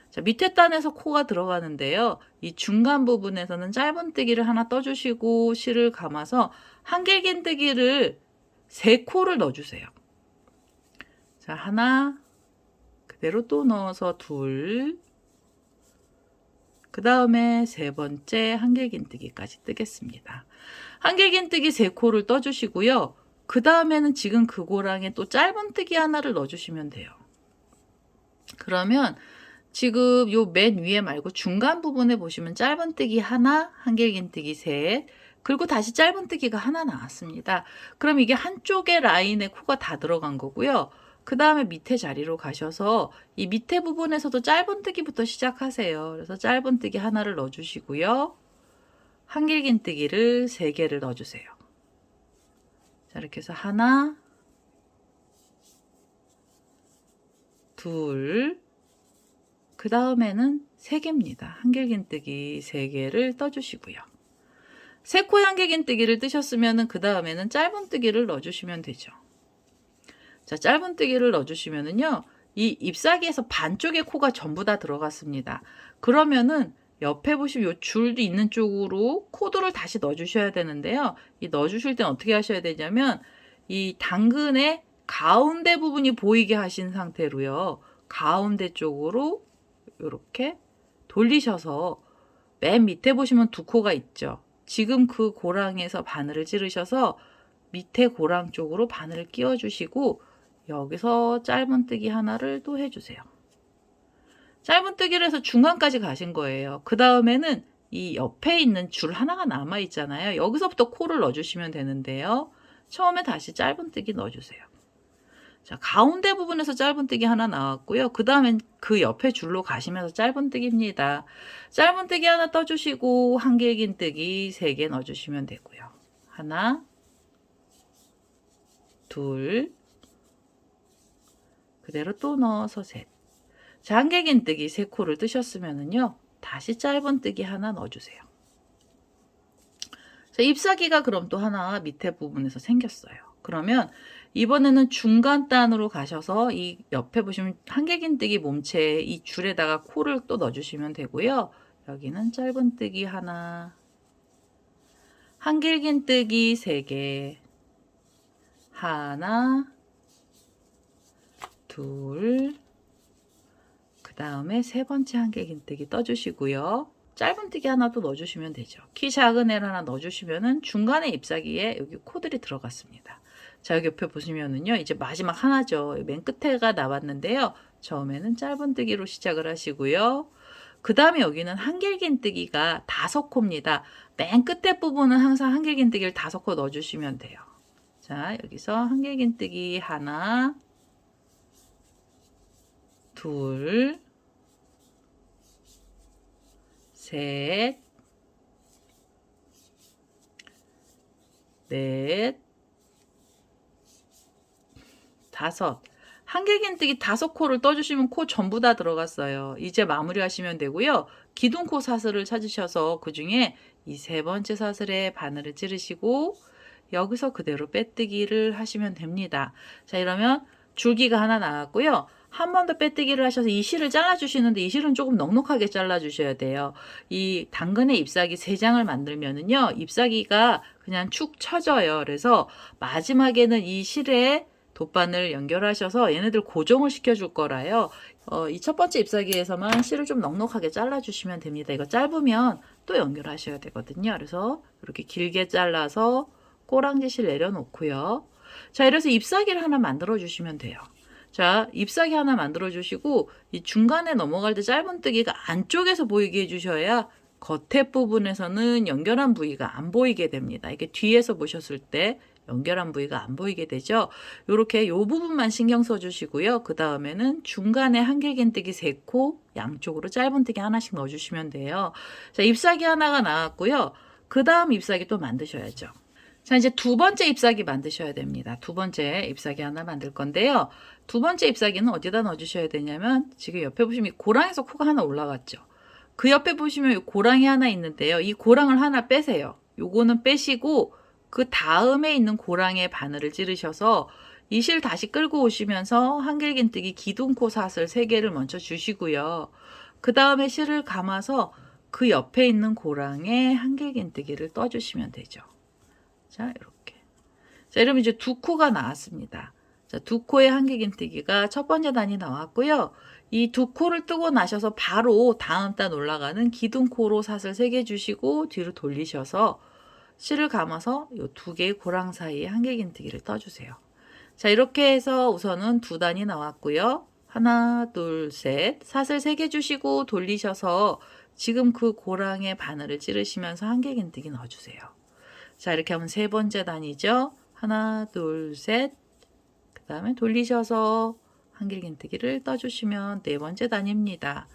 자, 밑에 단에서 코가 들어가는데요. 이 중간 부분에서는 짧은뜨기를 하나 떠주시고 실을 감아서 한길긴뜨기를 3코를 넣어주세요. 자, 하나, 그대로 또 넣어서 둘, 그 다음에 3번째 한길긴뜨기까지 뜨겠습니다. 한길긴뜨기 3코를 떠주시고요. 그 다음에는 지금 그 고랑에 또 짧은뜨기 하나를 넣어주시면 돼요. 그러면 지금 요 맨 위에 말고 중간 부분에 보시면 짧은뜨기 하나, 한길긴뜨기 셋, 그리고 다시 짧은뜨기가 하나 나왔습니다. 그럼 이게 한쪽의 라인에 코가 다 들어간 거고요. 그 다음에 밑에 자리로 가셔서 이 밑에 부분에서도 짧은뜨기부터 시작하세요. 그래서 짧은뜨기 하나를 넣어주시고요. 한길긴뜨기를 3개를 넣어주세요. 자, 이렇게 해서 하나, 둘, 그 다음에는 3개입니다. 한길긴뜨기 3개를 떠주시고요. 3코의 한길긴뜨기를 뜨셨으면 그 다음에는 짧은뜨기를 넣어주시면 되죠. 자, 짧은뜨기를 넣어주시면은요, 이 잎사귀에서 반쪽의 코가 전부 다 들어갔습니다. 그러면은 옆에 보시면 이 줄도 있는 쪽으로 코드를 다시 넣어주셔야 되는데요. 이 넣어주실 땐 어떻게 하셔야 되냐면 이 당근의 가운데 부분이 보이게 하신 상태로요. 가운데 쪽으로 이렇게 돌리셔서 맨 밑에 보시면 2코가 있죠. 지금 그 고랑에서 바늘을 찌르셔서 밑에 고랑 쪽으로 바늘을 끼워 주시고 여기서 짧은뜨기 하나를 또 해주세요. 짧은뜨기를 해서 중간까지 가신 거예요. 그 다음에는 이 옆에 있는 줄 하나가 남아 있잖아요. 여기서부터 코를 넣어주시면 되는데요. 처음에 다시 짧은뜨기 넣어주세요. 자, 가운데 부분에서 짧은뜨기 하나 나왔고요. 그 다음엔 그 옆에 줄로 가시면서 짧은뜨기입니다. 짧은뜨기 하나 떠주시고 한길긴뜨기 3개 넣어주시면 되고요. 하나, 둘, 그대로 또 넣어서 셋. 자, 한길긴뜨기 3코를 뜨셨으면은요. 다시 짧은뜨기 하나 넣어주세요. 자, 잎사귀가 그럼 또 하나 밑에 부분에서 생겼어요. 그러면 이번에는 중간 단으로 가셔서 이 옆에 보시면 한길긴뜨기 몸체에 이 줄에다가 코를 또 넣어주시면 되고요. 여기는 짧은뜨기 하나, 한길긴뜨기 3개, 하나, 둘, 그 다음에 3번째 한길긴뜨기 떠주시고요. 짧은뜨기 하나 또 넣어주시면 되죠. 키 작은 애를 하나 넣어주시면은 중간에 잎사귀에 여기 코들이 들어갔습니다. 자, 여기 옆에 보시면은요, 이제 마지막 하나죠. 맨 끝에가 나왔는데요. 처음에는 짧은뜨기로 시작을 하시고요. 그 다음에 여기는 한길긴뜨기가 5코입니다. 맨 끝에 부분은 항상 한길긴뜨기를 5코 넣어주시면 돼요. 자, 여기서 한길긴뜨기 하나, 둘, 셋, 넷, 5. 한길긴뜨기 5코를 떠주시면 코 전부 다 들어갔어요. 이제 마무리 하시면 되고요. 기둥코 사슬을 찾으셔서 그 중에 이 3번째 사슬에 바늘을 찌르시고 여기서 그대로 빼뜨기를 하시면 됩니다. 자, 이러면 줄기가 하나 나왔고요. 한 번 더 빼뜨기를 하셔서 이 실을 잘라주시는데 이 실은 조금 넉넉하게 잘라주셔야 돼요. 이 당근의 잎사귀 3장을 만들면은요, 잎사귀가 그냥 축 처져요. 그래서 마지막에는 이 실에 돗바늘 연결하셔서 얘네들 고정을 시켜줄 거라요. 이 첫 번째 잎사귀에서만 실을 좀 넉넉하게 잘라주시면 됩니다. 이거 짧으면 또 연결하셔야 되거든요. 그래서 이렇게 길게 잘라서 꼬랑지 실 내려놓고요. 자, 이래서 잎사귀를 하나 만들어 주시면 돼요. 자, 잎사귀 하나 만들어 주시고 이 중간에 넘어갈 때 짧은뜨기가 안쪽에서 보이게 해주셔야 겉에 부분에서는 연결한 부위가 안 보이게 됩니다. 이게 뒤에서 보셨을 때 연결한 부위가 안 보이게 되죠. 이렇게 이 부분만 신경 써 주시고요. 그 다음에는 중간에 한길긴뜨기 3코, 양쪽으로 짧은뜨기 하나씩 넣어 주시면 돼요. 자, 잎사귀 하나가 나왔고요. 그 다음 잎사귀 또 만드셔야죠. 자, 이제 두 번째 잎사귀 만드셔야 됩니다. 두 번째 잎사귀 하나 만들 건데요. 두 번째 잎사귀는 어디다 넣어주셔야 되냐면, 지금 옆에 보시면 고랑에서 코가 하나 올라갔죠. 그 옆에 보시면 고랑이 하나 있는데요. 이 고랑을 하나 빼세요. 요거는 빼시고 그 다음에 있는 고랑의 바늘을 찌르셔서 이 실 다시 끌고 오시면서 한길긴뜨기 기둥코 사슬 3개를 먼저 주시고요. 그 다음에 실을 감아서 그 옆에 있는 고랑에 한길긴뜨기를 떠주시면 되죠. 자, 이렇게. 자, 이러면 이제 2코가 나왔습니다. 자, 2코의 한길긴뜨기가 첫 번째 단이 나왔고요. 이 2코를 뜨고 나셔서 바로 다음 단 올라가는 기둥코로 사슬 3개 주시고 뒤로 돌리셔서 실을 감아서 이 2개의 고랑 사이에 한길긴뜨기를 떠주세요. 자, 이렇게 해서 우선은 2단이 나왔고요. 하나, 둘, 셋. 사슬 3개 주시고 돌리셔서 지금 그 고랑의 바늘을 찌르시면서 한길긴뜨기 넣어주세요. 자, 이렇게 하면 3번째 단이죠. 하나, 둘, 셋. 그 다음에 돌리셔서 한길긴뜨기를 떠주시면 4번째 단입니다.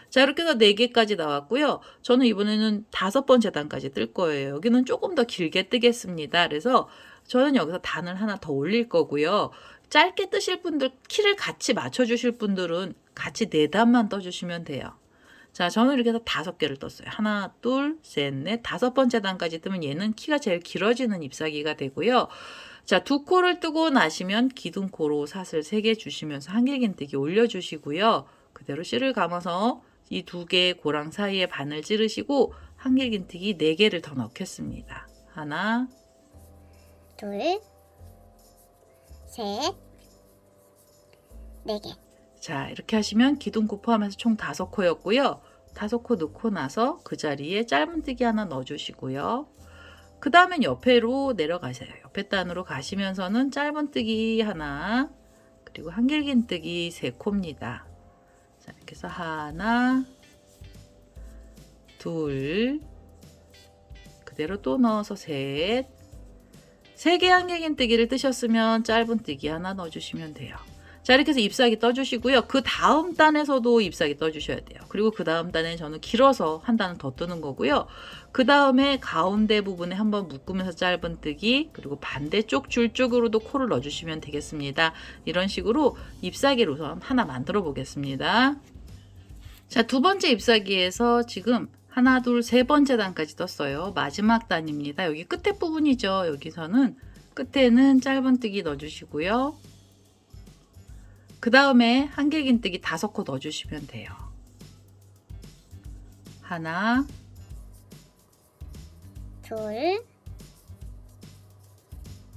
자, 이렇게 해서 4개까지 나왔고요. 저는 이번에는 5번째 단까지 뜰 거예요. 여기는 조금 더 길게 뜨겠습니다. 그래서 저는 여기서 단을 하나 더 올릴 거고요. 짧게 뜨실 분들, 키를 같이 맞춰주실 분들은 같이 4단만 떠주시면 돼요. 자, 저는 이렇게 해서 5개를 떴어요. 하나, 둘, 셋, 넷, 5번째 단까지 뜨면 얘는 키가 제일 길어지는 잎사귀가 되고요. 자, 2코를 뜨고 나시면 기둥코로 사슬 3개 주시면서 한길긴뜨기 올려주시고요. 그대로 실을 감아서 이 2개의 고랑 사이에 바늘 찌르시고 한길긴뜨기 4개를 더 넣겠습니다. 하나, 둘, 셋, 4개. 자, 이렇게 하시면 기둥코 포함해서 총 5코였고요. 5코 넣고 나서 그 자리에 짧은뜨기 하나 넣어주시고요. 그 다음엔 옆에로 내려가세요. 옆에 단으로 가시면서는 짧은뜨기 하나, 그리고 한길긴뜨기 3코입니다. 자, 이렇게 해서 하나, 둘, 그대로 또 넣어서 셋, 3개 한길긴뜨기를 뜨셨으면 짧은뜨기 하나 넣어주시면 돼요. 자, 이렇게 해서 잎사귀 떠주시고요. 그 다음 단에서도 잎사귀 떠주셔야 돼요. 그리고 그 다음 단에 저는 길어서 한 단을 더 뜨는 거고요. 그 다음에 가운데 부분에 한번 묶으면서 짧은뜨기, 그리고 반대쪽 줄 쪽으로도 코를 넣어주시면 되겠습니다. 이런 식으로 잎사귀를 우선 하나 만들어 보겠습니다. 자, 2번째 잎사귀에서 지금 하나, 둘, 3번째 단까지 떴어요. 마지막 단입니다. 여기 끝에 부분이죠. 여기서는 끝에는 짧은뜨기 넣어주시고요. 그 다음에 한길긴뜨기 5코 넣어주시면 돼요. 하나, 둘,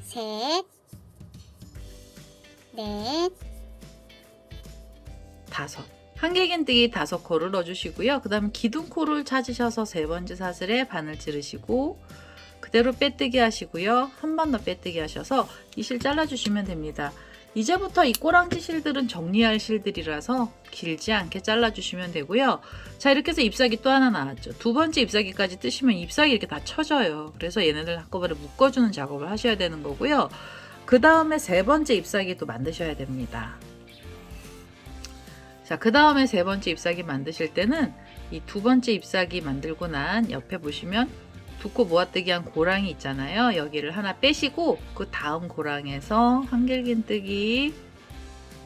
셋, 넷, 5. 한길긴뜨기 5코를 넣어주시고요. 그 다음에 기둥코를 찾으셔서 3번째 사슬에 바늘 찌르시고 그대로 빼뜨기 하시고요. 한 번 더 빼뜨기 하셔서 이 실 잘라주시면 됩니다. 이제부터 이 꼬랑지 실들은 정리할 실들이라서 길지 않게 잘라주시면 되고요. 자, 이렇게 해서 잎사귀 또 하나 나왔죠. 2번째 잎사귀까지 뜨시면 잎사귀 이렇게 다 쳐져요. 그래서 얘네들 한꺼번에 묶어주는 작업을 하셔야 되는 거고요. 그 다음에 3번째 잎사귀도 만드셔야 됩니다. 자, 그 다음에 3번째 잎사귀 만드실 때는 이 2번째 잎사귀 만들고 난 옆에 보시면 2코 모아뜨기 한 고랑이 있잖아요. 여기를 하나 빼시고 그 다음 고랑에서 한길긴뜨기,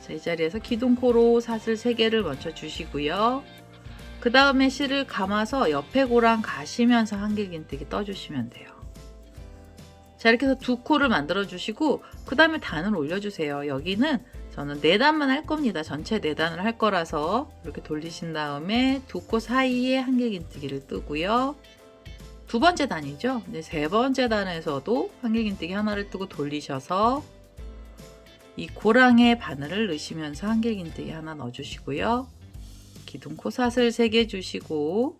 자, 이 자리에서 기둥코로 사슬 3개를 먼저 주시고요. 그 다음에 실을 감아서 옆에 고랑 가시면서 한길긴뜨기 떠주시면 돼요. 자, 이렇게 해서 2코를 만들어 주시고 그 다음에 단을 올려주세요. 여기는 저는 4단만 할 겁니다. 전체 4단을 할 거라서 이렇게 돌리신 다음에 두 코 사이에 한길긴뜨기를 뜨고요. 두 번째 단이죠. 이제 세 번째 단에서도 한길긴뜨기 하나를 뜨고 돌리셔서 이 고랑의 바늘을 넣으시면서 한길긴뜨기 하나 넣어주시고요. 기둥코사슬 3개 주시고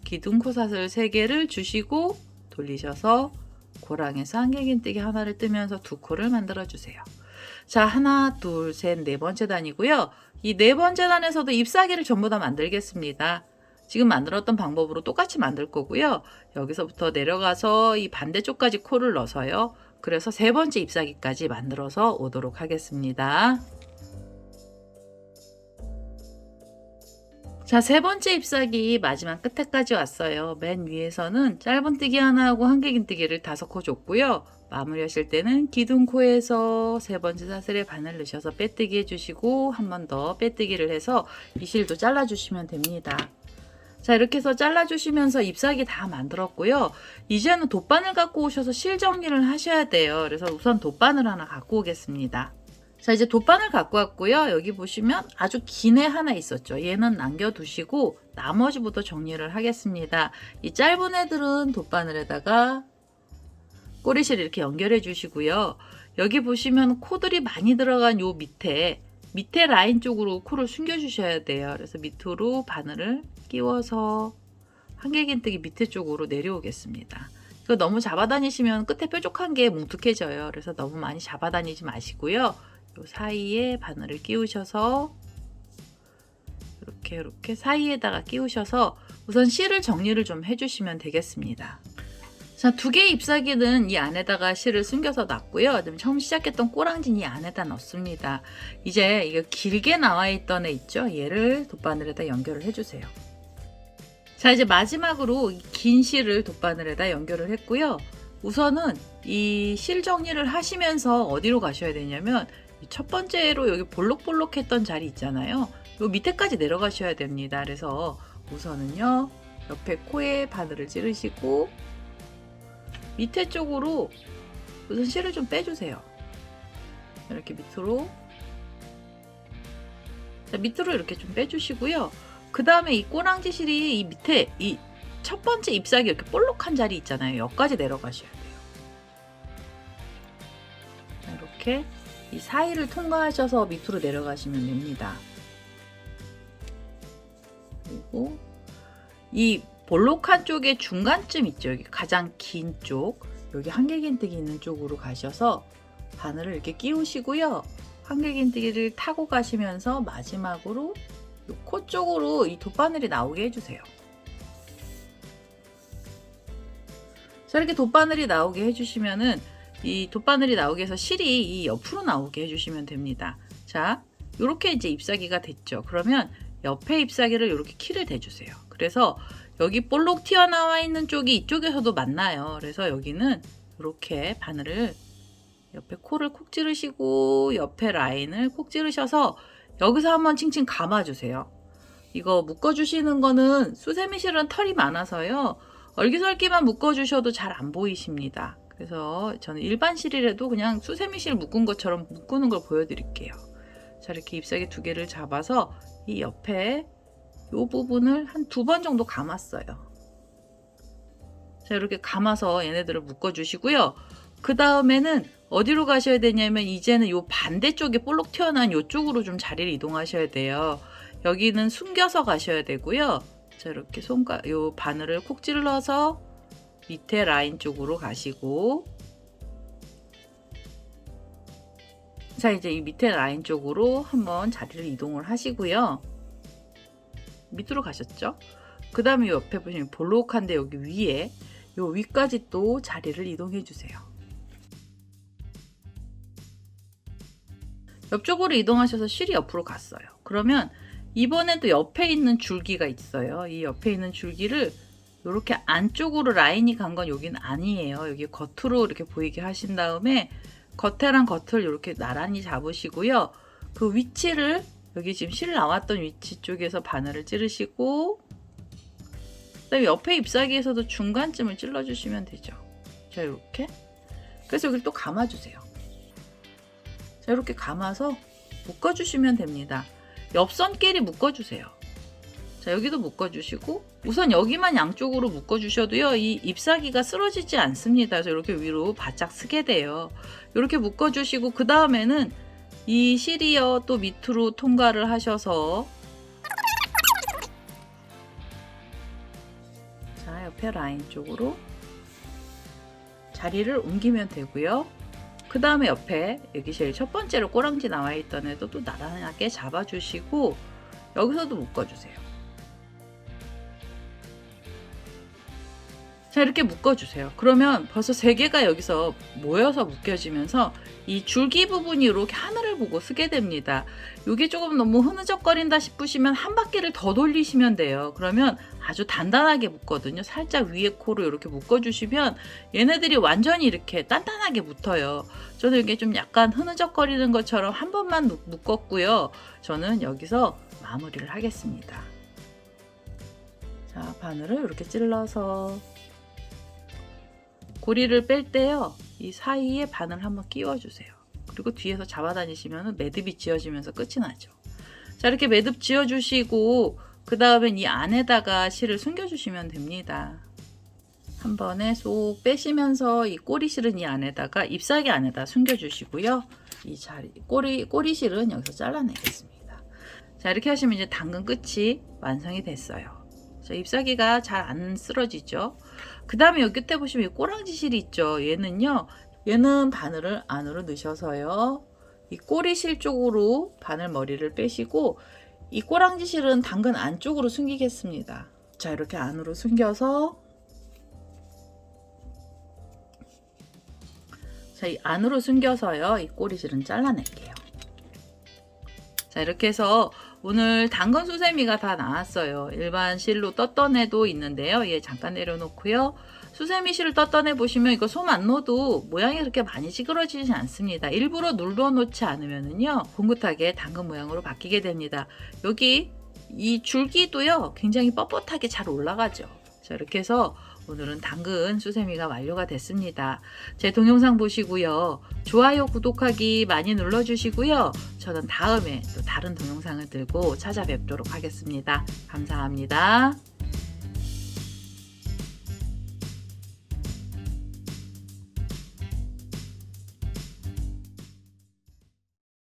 기둥코사슬 3개를 주시고 돌리셔서 고랑에서 한길긴뜨기 하나를 뜨면서 두 코를 만들어 주세요. 자, 하나, 둘, 셋, 네 번째 단이고요. 이 네 번째 단에서도 잎사귀를 전부 다 만들겠습니다. 지금 만들었던 방법으로 똑같이 만들 거고요. 여기서부터 내려가서 이 반대쪽까지 코를 넣어서요. 그래서 세 번째 잎사귀까지 만들어서 오도록 하겠습니다. 자, 세 번째 잎사귀 마지막 끝에까지 왔어요. 맨 위에서는 짧은뜨기 하나 하고 한길긴뜨기를 5코 줬고요. 마무리하실 때는 기둥코에서 세 번째 사슬에 바늘 넣으셔서 빼뜨기 해주시고 한 번 더 빼뜨기를 해서 이 실도 잘라주시면 됩니다. 자, 이렇게 해서 잘라주시면서 잎사귀 다 만들었고요. 이제는 돗바늘 갖고 오셔서 실 정리를 하셔야 돼요. 그래서 우선 돗바늘 하나 갖고 오겠습니다. 자, 이제 돗바늘 갖고 왔고요. 여기 보시면 아주 긴 애 하나 있었죠. 얘는 남겨두시고 나머지부터 정리를 하겠습니다. 이 짧은 애들은 돗바늘에다가 꼬리실 이렇게 연결해 주시고요. 여기 보시면 코들이 많이 들어간 요 밑에 라인 쪽으로 코를 숨겨 주셔야 돼요. 그래서 밑으로 바늘을 끼워서 한길긴뜨기 밑에 쪽으로 내려오겠습니다. 이거 너무 잡아다니시면 끝에 뾰족한 게 뭉툭해져요. 그래서 너무 많이 잡아다니지 마시고요. 요 사이에 바늘을 끼우셔서 이렇게 사이에다가 끼우셔서 우선 실을 정리를 좀 해주시면 되겠습니다. 자, 2개의 잎사귀는 이 안에다가 실을 숨겨서 놨고요. 그다음에 처음 시작했던 꼬랑지는 이 안에다 넣습니다. 이제 이거 길게 나와 있던 애 있죠? 얘를 돗바늘에다 연결을 해주세요. 자, 이제 마지막으로 이 긴 실을 돗바늘에다 연결을 했고요. 우선은 이 실 정리를 하시면서 어디로 가셔야 되냐면 첫 번째로 여기 볼록볼록했던 자리 있잖아요. 요 밑에까지 내려가셔야 됩니다. 그래서 우선은요, 옆에 코에 바늘을 찌르시고 밑에 쪽으로 우선 실을 좀 빼주세요. 이렇게 밑으로, 자, 밑으로 이렇게 좀 빼주시고요. 그 다음에 이 꼬랑지 실이 이 밑에 이 첫 번째 잎사귀 이렇게 볼록한 자리 있잖아요. 여기까지 내려가셔야 돼요. 이렇게 이 사이를 통과하셔서 밑으로 내려가시면 됩니다. 그리고 이 볼록한 쪽에 중간쯤 있죠. 여기 가장 긴 쪽, 여기 한길긴뜨기 있는 쪽으로 가셔서 바늘을 이렇게 끼우시고요. 한길긴뜨기를 타고 가시면서 마지막으로 이 코 쪽으로 이 돗바늘이 나오게 해주세요. 자, 이렇게 돗바늘이 나오게 해주시면은 이 돗바늘이 나오게 해서 실이 이 옆으로 나오게 해주시면 됩니다. 자, 이렇게 이제 잎사귀가 됐죠. 그러면 옆에 잎사귀를 이렇게 키를 대주세요. 그래서 여기 볼록 튀어나와 있는 쪽이 이쪽에서도 만나요. 그래서 여기는 이렇게 바늘을 옆에 코를 콕 찌르시고 옆에 라인을 콕 찌르셔서 여기서 한번 칭칭 감아주세요. 이거 묶어주시는 거는 수세미실은 털이 많아서요. 얼기설기만 묶어주셔도 잘 안 보이십니다. 그래서 저는 일반 실이라도 그냥 수세미실 묶은 것처럼 묶는 걸 보여드릴게요. 자, 이렇게 잎사귀 2개를 잡아서 이 옆에 이 부분을 한 2번 정도 감았어요. 자, 이렇게 감아서 얘네들을 묶어주시고요. 그 다음에는 어디로 가셔야 되냐면 이제는 이 반대쪽에 볼록 튀어나온 이쪽으로 좀 자리를 이동하셔야 돼요. 여기는 숨겨서 가셔야 되고요. 자, 이렇게 요 바늘을 콕 찔러서 밑에 라인 쪽으로 가시고, 자, 이제 이 밑에 라인 쪽으로 한번 자리를 이동을 하시고요. 밑으로 가셨죠? 그 다음에 옆에 보시면 볼록한데 여기 위에 요 위까지 또 자리를 이동해 주세요. 옆쪽으로 이동하셔서 실이 옆으로 갔어요. 그러면 이번에도 옆에 있는 줄기가 있어요. 이 옆에 있는 줄기를 이렇게 안쪽으로 라인이 간 건 여기는 아니에요. 여기 겉으로 이렇게 보이게 하신 다음에 겉에랑 겉을 이렇게 나란히 잡으시고요. 그 위치를 여기 지금 실 나왔던 위치 쪽에서 바늘을 찌르시고, 그다음에 옆에 잎사귀에서도 중간쯤을 찔러주시면 되죠. 자, 이렇게. 그래서 여기를 또 감아주세요. 자, 이렇게 감아서 묶어주시면 됩니다. 옆선끼리 묶어주세요. 자, 여기도 묶어주시고 우선 여기만 양쪽으로 묶어주셔도요, 이 잎사귀가 쓰러지지 않습니다. 그래서 이렇게 위로 바짝 쓰게 돼요. 이렇게 묶어주시고 그 다음에는 이 실이요 또 밑으로 통과를 하셔서 자, 옆에 라인 쪽으로 자리를 옮기면 되고요. 그 다음에 옆에 여기 제일 첫 번째로 꼬랑지 나와 있던 애도 또 나란하게 잡아주시고 여기서도 묶어주세요. 자, 이렇게 묶어주세요. 그러면 벌써 3개가 여기서 모여서 묶여지면서 이 줄기 부분이 이렇게 하늘을 보고 쓰게 됩니다. 이게 조금 너무 흐느적거린다 싶으시면 한 바퀴를 더 돌리시면 돼요. 그러면 아주 단단하게 묶거든요. 살짝 위에 코로 이렇게 묶어주시면 얘네들이 완전히 이렇게 단단하게 붙어요. 저는 이게 좀 약간 흐느적거리는 것처럼 한 번만 묶었고요. 저는 여기서 마무리를 하겠습니다. 자, 바늘을 이렇게 찔러서 고리를 뺄 때요, 이 사이에 바늘 한번 끼워주세요. 그리고 뒤에서 잡아다니시면 매듭이 지어지면서 끝이 나죠. 자, 이렇게 매듭 지어주시고 그 다음엔 이 안에다가 실을 숨겨주시면 됩니다. 한 번에 쏙 빼시면서 이 꼬리실은 이 안에다가 잎사귀 안에다 숨겨주시고요. 이 자리 꼬리실은 여기서 잘라내겠습니다. 자, 이렇게 하시면 이제 당근 끝이 완성이 됐어요. 자, 잎사귀가 잘 안 쓰러지죠. 그 다음에 여기 끝에 보시면 이 꼬랑지 실이 있죠. 얘는 바늘을 안으로 넣으셔서요, 이 꼬리실 쪽으로 바늘 머리를 빼시고 이 꼬랑지 실은 당근 안쪽으로 숨기겠습니다. 자, 이렇게 안으로 숨겨서 자, 이 안으로 숨겨서요, 이 꼬리실은 잘라낼게요. 자, 이렇게 해서 오늘 당근 수세미가 다 나왔어요. 일반 실로 떴던 애도 있는데요. 얘 잠깐 내려놓고요. 수세미 실을 떴던 애 보시면 이거 솜 안 넣어도 모양이 그렇게 많이 찌그러지지 않습니다. 일부러 눌러 놓지 않으면은요, 봉긋하게 당근 모양으로 바뀌게 됩니다. 여기 이 줄기도요, 굉장히 뻣뻣하게 잘 올라가죠. 자, 이렇게 해서 오늘은 당근 수세미가 완료가 됐습니다. 제 동영상 보시고요, 좋아요, 구독하기 많이 눌러주시고요. 저는 다음에 또 다른 동영상을 들고 찾아뵙도록 하겠습니다. 감사합니다.